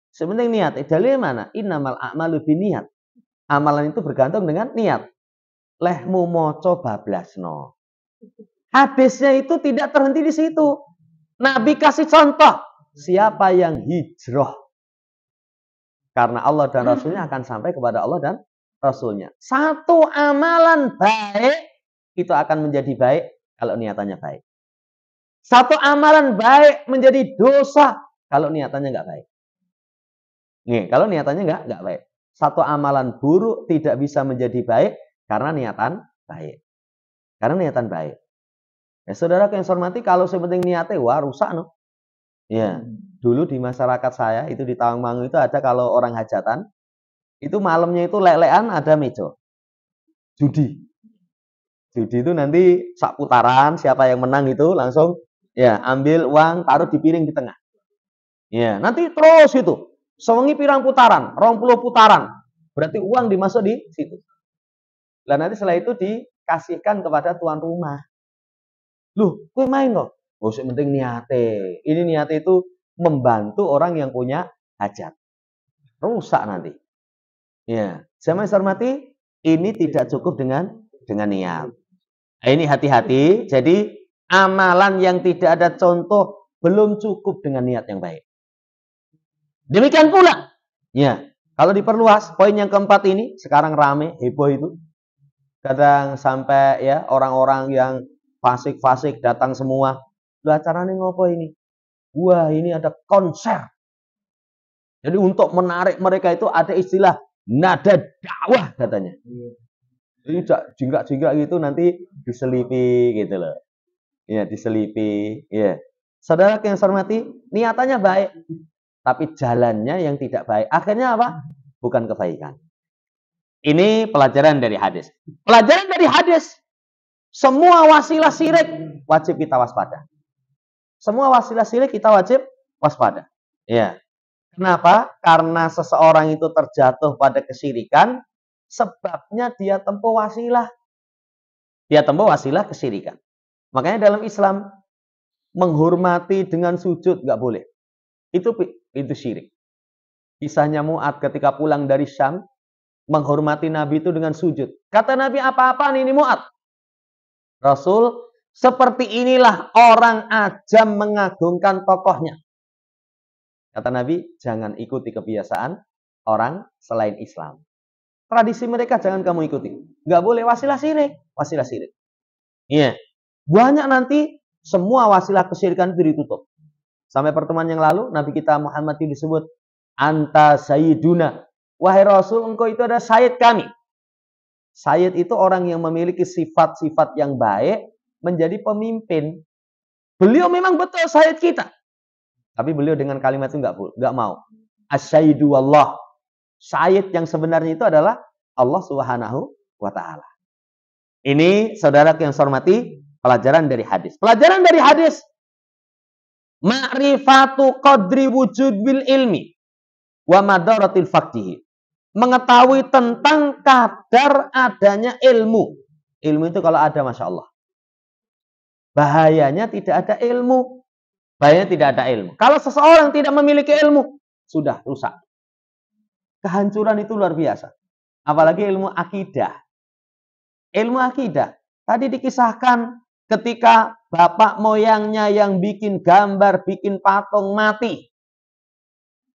Sepenting niate. Dalil mana? Innamal a'malu binniyat. Amalan itu bergantung dengan niat. Lehmu moco bablasno. Hadisnya itu tidak terhenti di situ. Nabi kasih contoh. Siapa yang hijrah karena Allah dan Rasulnya akan sampai kepada Allah dan Rasulnya. Satu amalan baik itu akan menjadi baik kalau niatannya baik. Satu amalan baik menjadi dosa kalau niatannya nggak baik. Nih, kalau niatannya nggak baik. Satu amalan buruk tidak bisa menjadi baik karena niatan baik. Karena niatan baik. Ya, saudara yang saya hormati, kalau sepenting niatnya, wah rusak no. Ya, dulu di masyarakat saya itu di Tawangmangu itu ada kalau orang hajatan, itu malamnya itu lelean ada mejo. Judi. Judi itu nanti sak putaran, siapa yang menang itu langsung ya ambil uang taruh di piring di tengah. Ya, nanti terus itu. Sewengi pirang putaran, 20 putaran. Berarti uang dimasuk di situ. Lah nanti setelah itu dikasihkan kepada tuan rumah. Loh, kue main loh. Oh, yang penting niate. Ini niate itu membantu orang yang punya hajat. Rusak nanti. Ya, saya hormati, ini tidak cukup dengan niat. Ini hati-hati. Jadi amalan yang tidak ada contoh belum cukup dengan niat yang baik. Demikian pula, ya, kalau diperluas, poin yang keempat ini, sekarang rame, heboh itu. Kadang sampai ya orang-orang yang fasik-fasik datang semua. Lu acaranya ngopo ini? Wah, ini ada konser. Jadi untuk menarik mereka itu ada istilah nada dakwah katanya. Jadi jingkrak-jingkrak gitu nanti diselipi gitu loh. Ya, diselipi. Ya. Saudara yang saya hormati, niatannya baik, tapi jalannya yang tidak baik. Akhirnya apa? Bukan kebaikan. Ini pelajaran dari hadis. Pelajaran dari hadis, semua wasilah syirik wajib kita waspada. Semua wasilah syirik kita wajib waspada. Ya. Kenapa? Karena seseorang itu terjatuh pada kesyirikan, sebabnya dia tempuh wasilah. Dia tempuh wasilah kesyirikan. Makanya dalam Islam, menghormati dengan sujud nggak boleh. Itu syirik. Kisahnya Mu'ad ketika pulang dari Syam, menghormati Nabi itu dengan sujud. Kata Nabi, apa-apaan ini Mu'ad? Rasul, seperti inilah orang ajam mengagungkan tokohnya. Kata Nabi, jangan ikuti kebiasaan orang selain Islam. Tradisi mereka jangan kamu ikuti. Nggak boleh wasilah syirik. Wasilah syirik. Iya. Banyak nanti semua wasilah kesyirikan itu ditutup. Sampai pertemuan yang lalu, Nabi kita Muhammad itu disebut Anta Sayyiduna. Wahai Rasul, engkau itu ada Sayyid kami. Sayyid itu orang yang memiliki sifat-sifat yang baik, menjadi pemimpin. Beliau memang betul Sayyid kita. Tapi beliau dengan kalimat itu nggak mau. As-Sayyidu Allah. Sayyid yang sebenarnya itu adalah Allah Subhanahu wa Ta'ala. Ini saudara yang saya hormati, pelajaran dari hadis. Pelajaran dari hadis, ma'rifatu qadri wujud bil ilmi wa madaratil faqih. Mengetahui tentang kadar adanya ilmu. Ilmu itu kalau ada, Masya Allah. Bahayanya tidak ada ilmu. Bahayanya tidak ada ilmu. Kalau seseorang tidak memiliki ilmu, sudah rusak. Kehancuran itu luar biasa. Apalagi ilmu akidah. Ilmu akidah. Tadi dikisahkan ketika bapak moyangnya yang bikin gambar, bikin patung mati.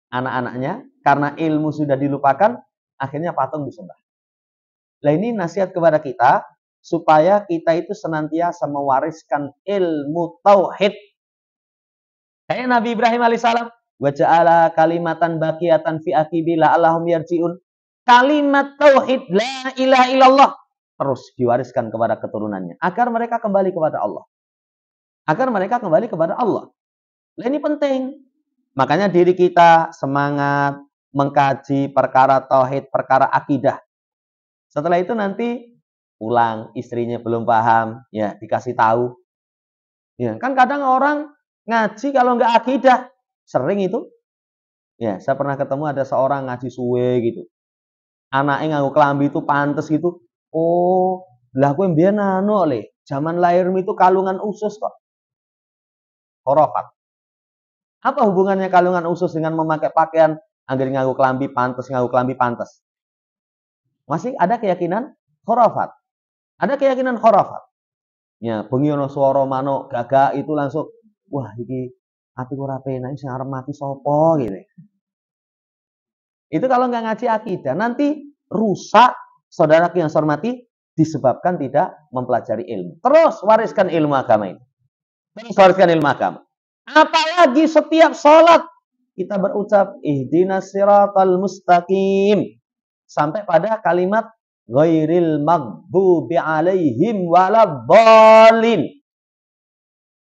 Anak-anaknya, karena ilmu sudah dilupakan, akhirnya patung disembah. Nah ini nasihat kepada kita, supaya kita itu senantiasa mewariskan ilmu tauhid. Kayak Nabi Ibrahim alaihissalam, wa ja'ala kalimatan baqiyatan fi aqibi la'allahum yarji'un. Kalimat tauhid la ilaha illallah terus diwariskan kepada keturunannya agar mereka kembali kepada Allah. Agar mereka kembali kepada Allah. Nah, ini penting. Makanya diri kita semangat mengkaji perkara tauhid, perkara akidah. Setelah itu nanti pulang, istrinya belum paham, ya dikasih tahu. Ya, kan kadang orang ngaji kalau nggak akidah, sering itu. Ya, saya pernah ketemu ada seorang ngaji suwe gitu. Anaknya nganggo kelambi itu pantes gitu. Oh, lah kowe mbiyen anu oleh, zaman lahirmu itu kalungan usus kok. Khurafat. Apa hubungannya kalungan usus dengan memakai pakaian anggere nganggo kelambi pantes? Masih ada keyakinan khurafat. Ada keyakinan khurafat. Ya, bengi ana swara manuk gagak itu langsung, wah iki atiku ora penak sing arep mati sapa gitu. Itu kalau nggak ngaji akidah, nanti rusak, saudara yang saya hormati, disebabkan tidak mempelajari ilmu. Terus wariskan ilmu agama ini. Terus wariskan ilmu agama. Apalagi setiap sholat, kita berucap, ihdinas siratal mustaqim. Sampai pada kalimat, ghairil maghdubi alaihim waladhdallin.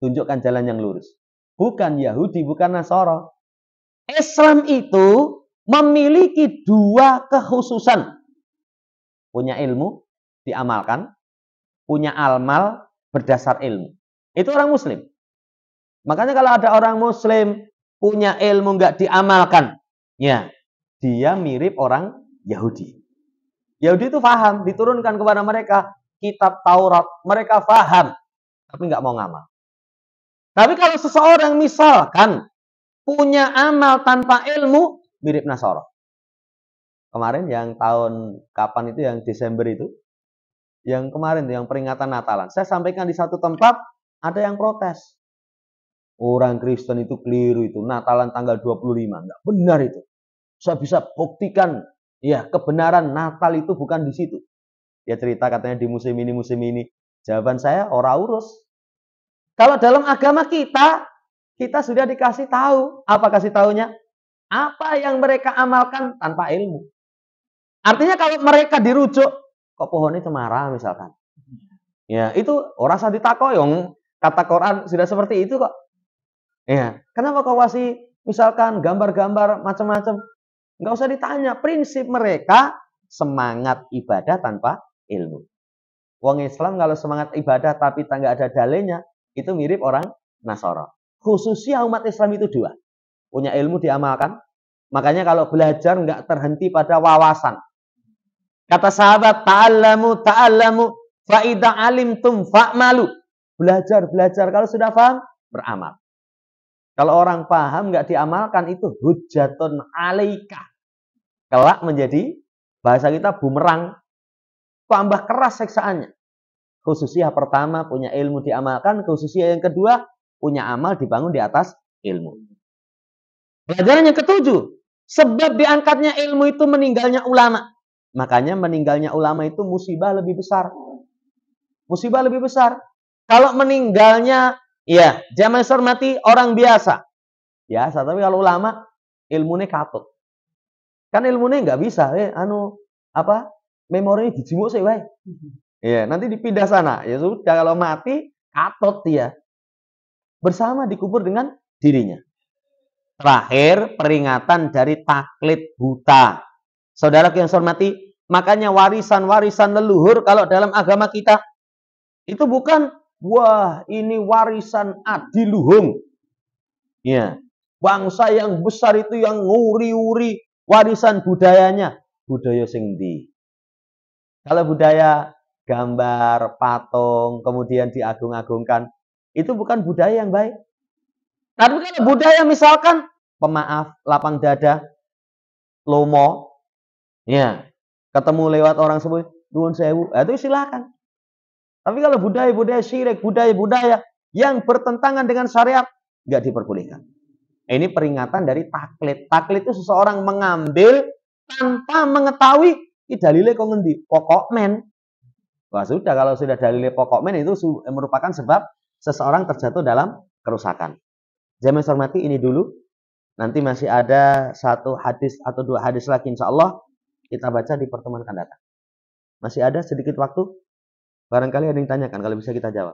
Tunjukkan jalan yang lurus. Bukan Yahudi, bukan Nasara. Islam itu memiliki dua kekhususan. Punya ilmu, diamalkan. Punya amal, berdasar ilmu. Itu orang muslim. Makanya kalau ada orang muslim, punya ilmu nggak diamalkan. Ya, dia mirip orang Yahudi. Yahudi itu paham, diturunkan kepada mereka kitab Taurat. Mereka paham, tapi nggak mau ngamal. Tapi kalau seseorang misalkan punya amal tanpa ilmu, mirip Nasara. Kemarin yang tahun kapan itu, yang Desember itu, yang kemarin yang peringatan Natalan, saya sampaikan di satu tempat ada yang protes. Orang Kristen itu keliru itu. Natalan tanggal 25. Enggak benar itu. Saya bisa buktikan ya kebenaran Natal itu bukan di situ. Dia cerita katanya di musim ini, musim ini. Jawaban saya, ora urus. Kalau dalam agama kita sudah dikasih tahu. Apa kasih tahunya? Apa yang mereka amalkan tanpa ilmu. Artinya kalau mereka dirujuk, kok pohonnya cemara misalkan. Ya, itu orang sah ditakoyong. Kata Quran sudah seperti itu kok. Ya, kenapa kau kasih misalkan gambar-gambar macam-macam? Nggak usah ditanya. Prinsip mereka semangat ibadah tanpa ilmu. Wong Islam kalau semangat ibadah tapi nggak ada dalilnya, itu mirip orang Nasara. Khususnya umat Islam itu dua. Punya ilmu diamalkan. Makanya kalau belajar nggak terhenti pada wawasan. Kata sahabat, ta'allamu, ta'allamu, fa'idha alimtum fa'malu. Belajar, belajar. Kalau sudah paham, beramal. Kalau orang paham nggak diamalkan, itu hujjatun alaika. Kelak menjadi, bahasa kita bumerang. Tambah keras seksaannya. Khususnya pertama, punya ilmu diamalkan. Khususnya yang kedua, punya amal dibangun di atas ilmu. Pelajaran yang ketujuh, sebab diangkatnya ilmu itu meninggalnya ulama. Makanya meninggalnya ulama itu musibah lebih besar. Musibah lebih besar. Kalau meninggalnya, ya, jamaah hormati orang biasa. Biasa, tapi kalau ulama, ilmunya katut. Kan ilmunya nggak bisa, memori dijimuk sih, wae. Ya, nanti dipindah sana. Ya sudah, kalau mati, katut dia. Bersama dikubur dengan dirinya. Terakhir, peringatan dari taklid buta. Saudara yang saya hormati, makanya warisan-warisan leluhur kalau dalam agama kita itu bukan wah ini warisan adiluhung. Ya, bangsa yang besar itu yang nguri-uri warisan budayanya, budaya sing ndi. Kalau budaya gambar, patung, kemudian diagung-agungkan, itu bukan budaya yang baik. Tapi kalau budaya misalkan pemaaf, lapang dada, lomo, ya, ketemu lewat orang sebut, nuwun sewu, itu silakan. Tapi kalau budaya-budaya syirik, budaya-budaya yang bertentangan dengan syariat, nggak diperbolehkan. Ini peringatan dari taklid. Taklid itu seseorang mengambil tanpa mengetahui dalilnya kok ngendi, pokok men. Wah sudah, kalau sudah dalilnya pokok men itu merupakan sebab seseorang terjatuh dalam kerusakan. Jamaah hormati, ini dulu. Nanti masih ada satu hadis atau dua hadis lagi insya Allah kita baca di pertemuan akan datang. Masih ada sedikit waktu. Barangkali ada yang tanyakan, kalau bisa kita jawab.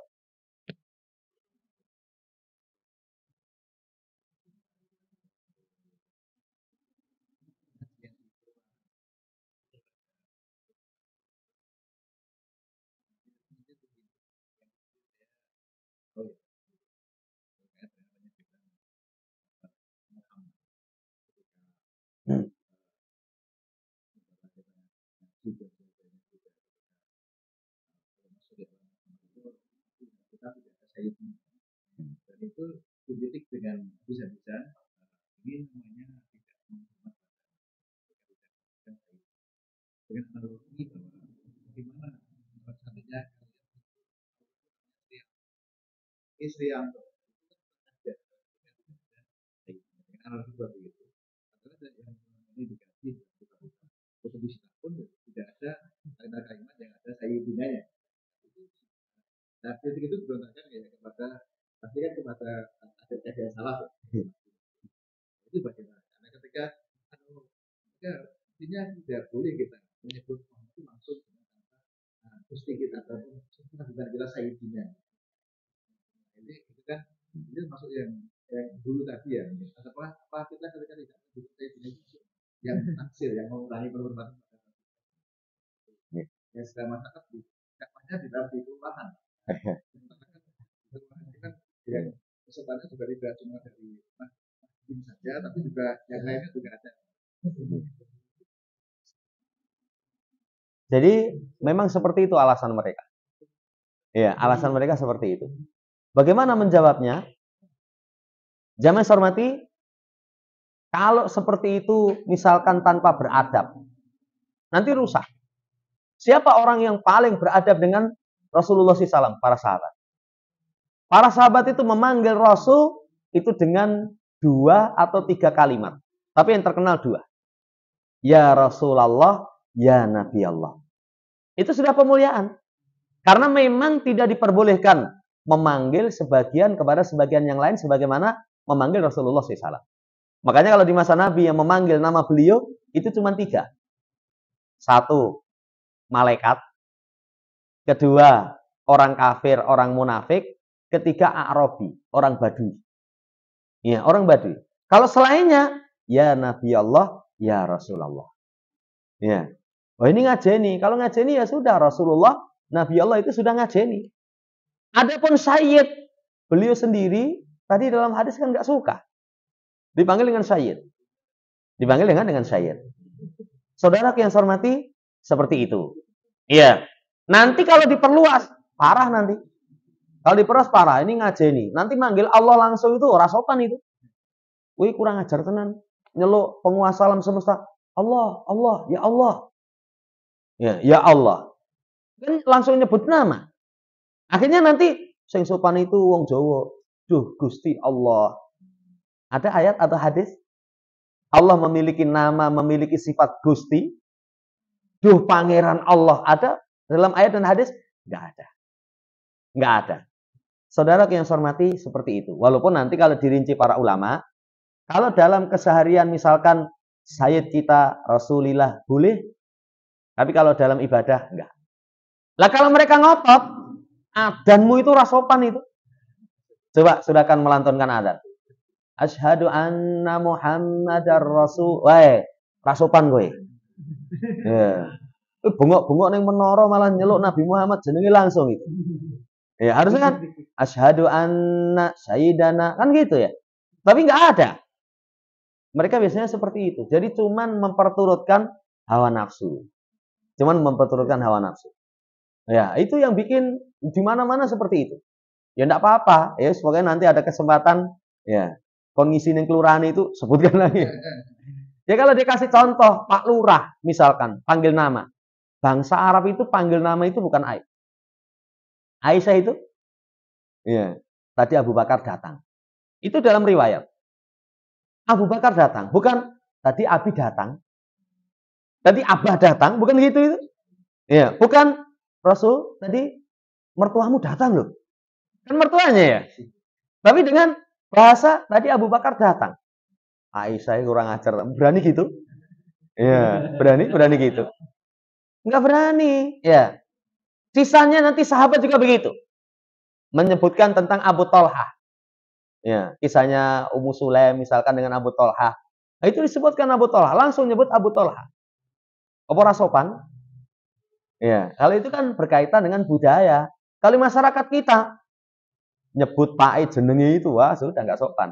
Dan itu dididik dengan bisa-bisa ini namanya dengan analogi bahwa bagaimana seandainya istri yang ada dengan analogi seperti itu adalah yang ini dikasih untuk bisa pun tidak ada kalimat-kalimat yang ada sayyidinanya. Nah, kritik itu berontakkan ya kepada pasti kan kepada ada yang salah. Itu bagaimana? Karena ketika artinya tidak boleh kita menyebut itu langsung dengan kata gusti kita ataupun bukan kita sayyidina. Ini itu kan itu masuk yang dulu tadi ya. Apa kita ketika tidak menyebut sayyidina itu yang taksir, yang mengurangi penghormatan. Yang sedang masyarakat di dakwahnya di dalam perumahan. Kan yang pesertanya juga tidak cuma dari masjid saja, tapi juga yang lainnya juga ada. Jadi memang seperti itu alasan mereka. Ya, alasan mereka seperti itu. Bagaimana menjawabnya? Jamaah hormati, kalau seperti itu misalkan tanpa beradab, nanti rusak. Siapa orang yang paling beradab dengan Rasulullah SAW? Para sahabat. Para sahabat itu memanggil Rasul itu dengan 2 atau 3 kalimat. Tapi yang terkenal 2. Ya Rasulullah, ya Nabi Allah. Itu sudah pemuliaan. Karena memang tidak diperbolehkan memanggil sebagian kepada sebagian yang lain sebagaimana memanggil Rasulullah SAW. Makanya kalau di masa Nabi yang memanggil nama beliau itu cuma 3. 1, malaikat. Kedua, orang kafir, orang munafik. Ketiga, A'rabi, orang Badui. Ya, orang Badui. Kalau selainnya, ya Nabi Allah, ya Rasulullah. Ya. Oh ini ngajeni. Kalau ngajeni ya sudah Rasulullah, Nabi Allah itu sudah ngajeni. Adapun Sayyid, beliau sendiri tadi dalam hadis kan nggak suka dipanggil dengan Sayyid. Dipanggil dengan Sayyid. Saudara yang saya hormati, seperti itu. Iya. Nanti kalau diperluas, parah nanti. Kalau diperluas parah, ini ngajeni. Nanti manggil Allah langsung itu ora sopan itu. Wih kurang ajar tenan. Nyeluk penguasa alam semesta. Allah, Allah, ya Allah. Ya Allah. Kan langsung nyebut nama. Akhirnya nanti sing sopan itu wong Jawa. Duh, Gusti Allah. Ada ayat atau hadis? Allah memiliki nama, memiliki sifat Gusti. Duh, pangeran Allah ada dalam ayat dan hadis? Enggak ada. Enggak ada. Saudara yang saya hormati seperti itu. Walaupun nanti kalau dirinci para ulama, kalau dalam keseharian misalkan Sayyid kita Rasulillah boleh, tapi kalau dalam ibadah enggak. Lah kalau mereka ngotot, adzanmu itu rasopan itu. Coba sudah akan melantunkan adzan. Asyhadu anna Muhammadar Rasul. Wah, rasopan gue. Ya. Bengok-bengok ning menara malah nyeluk Nabi Muhammad jenenge langsung itu. Ya, harusnya kan asyhadu anna sayyidana kan gitu ya. Tapi enggak ada. Mereka biasanya seperti itu. Jadi cuman memperturutkan hawa nafsu. Cuman memperturutkan hawa nafsu. Ya, itu yang bikin di mana-mana seperti itu. Ya enggak apa-apa, ya semoga nanti ada kesempatan ya. Kon ngisi ning kelurahan itu sebutkan lagi. Ya kalau dikasih contoh Pak Lurah misalkan panggil nama. Bangsa Arab itu panggil nama itu bukan aib. Aisyah itu ya, tadi Abu Bakar datang. Itu dalam riwayat. Abu Bakar datang, bukan tadi Abi datang. Tadi Abah datang, bukan gitu itu. Ya, bukan Rasul tadi mertuamu datang loh. Kan mertuanya ya. Tapi dengan bahasa tadi Abu Bakar datang. Aisyah kurang ajar, berani gitu? Ya, berani gitu. Enggak berani, ya. Sisanya nanti sahabat juga begitu. Menyebutkan tentang Abu Thalhah. Ya, kisahnya Ummu Sulaim misalkan dengan Abu Thalhah. Nah, itu disebutkan Abu Thalhah, langsung nyebut Abu Thalhah. Apa rasopan? Ya, kalau itu kan berkaitan dengan budaya. Kalau masyarakat kita nyebut Pak jenenge itu, wah sudah enggak sopan.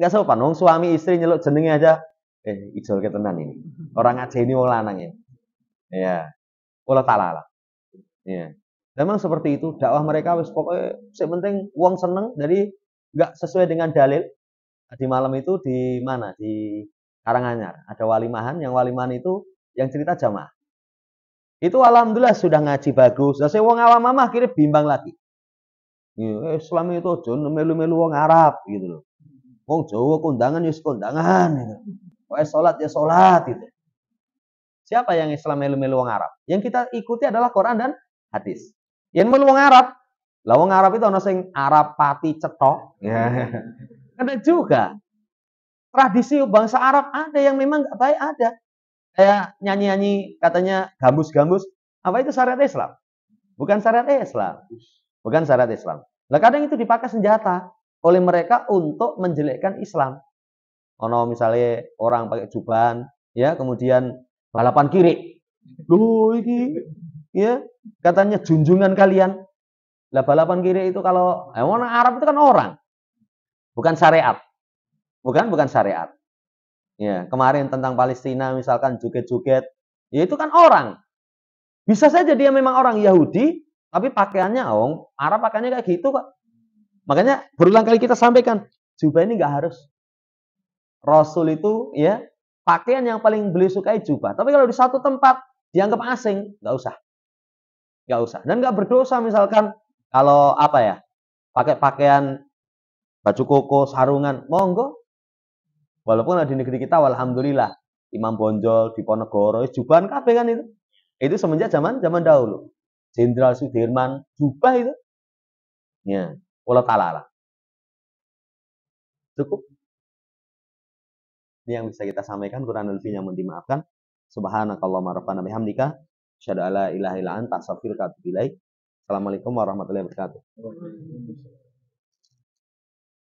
Enggak sopan, wong suami istri nyeluk jenenge aja. Ijol ketenan ini. Orang ngajeni wong lanang ya. Ya. Allah taala. Ya. Memang seperti itu dakwah mereka wis pokoknya sing penting wong seneng jadi enggak sesuai dengan dalil. Di malam itu di mana? Di Karanganyar. Ada walimahan, yang walimahan itu yang cerita jamaah. Itu alhamdulillah sudah ngaji bagus. Lah wong awam mah akhirnya bimbang lagi. Islam itu aja melu-melu wong Arab gitu loh. Wong Jawa kondangan ya kondangan gitu. Pokoke salat ya salat gitu. Siapa yang Islam melu-melu wong Arab? Yang kita ikuti adalah Quran dan hadis. Yang melu wong Arab. Lah wong Arab itu ana sing Arab pati cetok. Ya. Ada juga. Tradisi bangsa Arab ada yang memang enggak baik ada. Kayak nyanyi-nyanyi katanya gambus-gambus. Apa itu syariat Islam? Bukan syariat Islam. Bukan syariat Islam. Lah kadang itu dipakai senjata oleh mereka untuk menjelekkan Islam. Ono misalnya orang pakai jubahan, ya, kemudian balapan kiri. Loh ini, ya, katanya junjungan kalian. Lah balapan kiri itu kalau orang Arab itu kan orang. Bukan syariat. Bukan syariat. Ya, kemarin tentang Palestina misalkan joget-joget, ya itu kan orang. Bisa saja dia memang orang Yahudi, tapi pakaiannya Arab pakaiannya kayak gitu, Pak. Makanya berulang kali kita sampaikan, jubah ini nggak harus. Rasul itu ya pakaian yang paling beliau sukai jubah. Tapi kalau di satu tempat dianggap asing, nggak usah. Nggak usah. Dan nggak berdosa misalkan kalau apa ya, pakai pakaian baju koko, sarungan, monggo. Walaupun di negeri kita, alhamdulillah, Imam Bonjol, Diponegoro, jubahan kabeh kan itu. Itu semenjak zaman dahulu. Jenderal Sudirman, jubah itu. Ya, Allah Ta'ala. Cukup. Ini yang bisa kita sampaikan, kurang lebihnya mohon dimaafkan. Subhanakallahumma rabbana bihamdika, asyhadu alla ilaha illa anta, astaghfiruka wa atubu ilaik. Assalamualaikum warahmatullahi wabarakatuh.